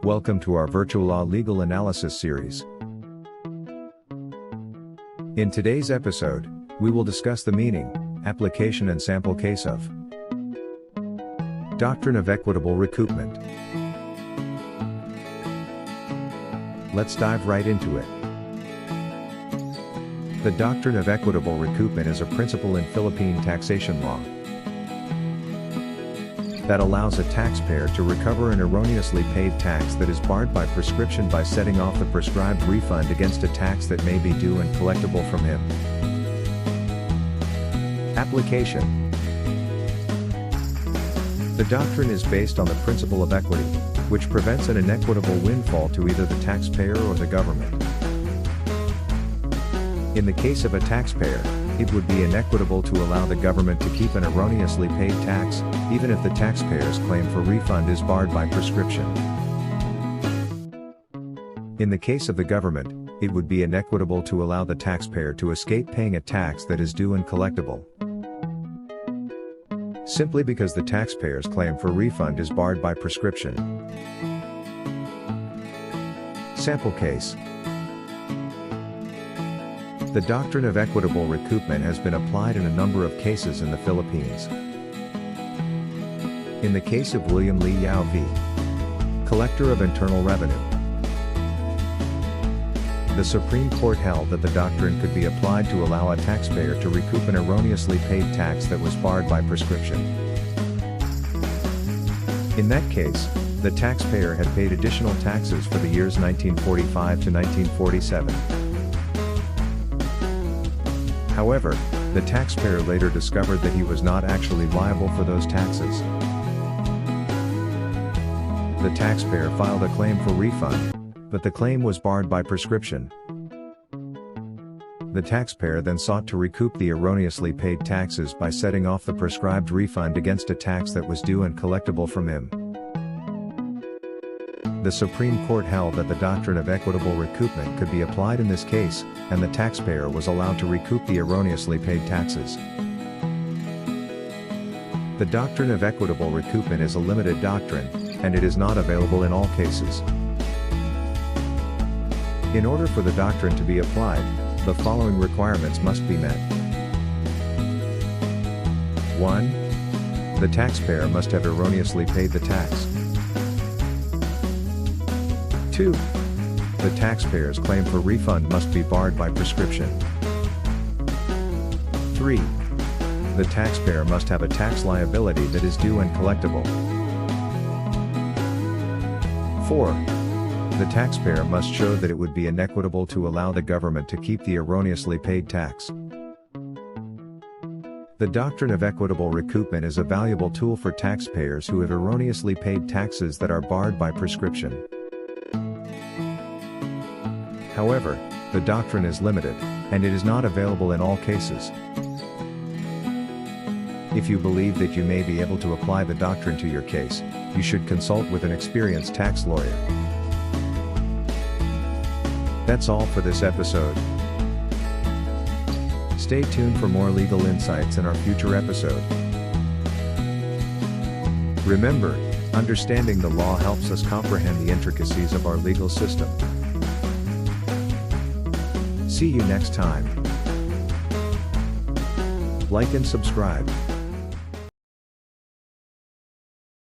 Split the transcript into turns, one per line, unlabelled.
Welcome to our Virtual Law Legal Analysis series. In today's episode, we will discuss the meaning, application and sample case of Doctrine of Equitable Recoupment. Let's dive right into it. The Doctrine of Equitable Recoupment is a principle in Philippine taxation law that allows a taxpayer to recover an erroneously paid tax that is barred by prescription by setting off the prescribed refund against a tax that may be due and collectible from him. Application. The doctrine is based on the principle of equity, which prevents an inequitable windfall to either the taxpayer or the government. In the case of a taxpayer, it would be inequitable to allow the government to keep an erroneously paid tax, even if the taxpayer's claim for refund is barred by prescription. In the case of the government, it would be inequitable to allow the taxpayer to escape paying a tax that is due and collectible, simply because the taxpayer's claim for refund is barred by prescription. Sample case. The doctrine of equitable recoupment has been applied in a number of cases in the Philippines. In the case of William Lee Yao v. Collector of Internal Revenue, the Supreme Court held that the doctrine could be applied to allow a taxpayer to recoup an erroneously paid tax that was barred by prescription. In that case, the taxpayer had paid additional taxes for the years 1945 to 1947. However, the taxpayer later discovered that he was not actually liable for those taxes. The taxpayer filed a claim for refund, but the claim was barred by prescription. The taxpayer then sought to recoup the erroneously paid taxes by setting off the prescribed refund against a tax that was due and collectible from him. The Supreme Court held that the doctrine of equitable recoupment could be applied in this case, and the taxpayer was allowed to recoup the erroneously paid taxes. The doctrine of equitable recoupment is a limited doctrine, and it is not available in all cases. In order for the doctrine to be applied, the following requirements must be met. 1. The taxpayer must have erroneously paid the tax. 2. The taxpayer's claim for refund must be barred by prescription. 3. The taxpayer must have a tax liability that is due and collectible. 4. The taxpayer must show that it would be inequitable to allow the government to keep the erroneously paid tax. The doctrine of equitable recoupment is a valuable tool for taxpayers who have erroneously paid taxes that are barred by prescription. However, the doctrine is limited, and it is not available in all cases. If you believe that you may be able to apply the doctrine to your case, you should consult with an experienced tax lawyer. That's all for this episode. Stay tuned for more legal insights in our future episode. Remember, understanding the law helps us comprehend the intricacies of our legal system. See you next time. Like and subscribe.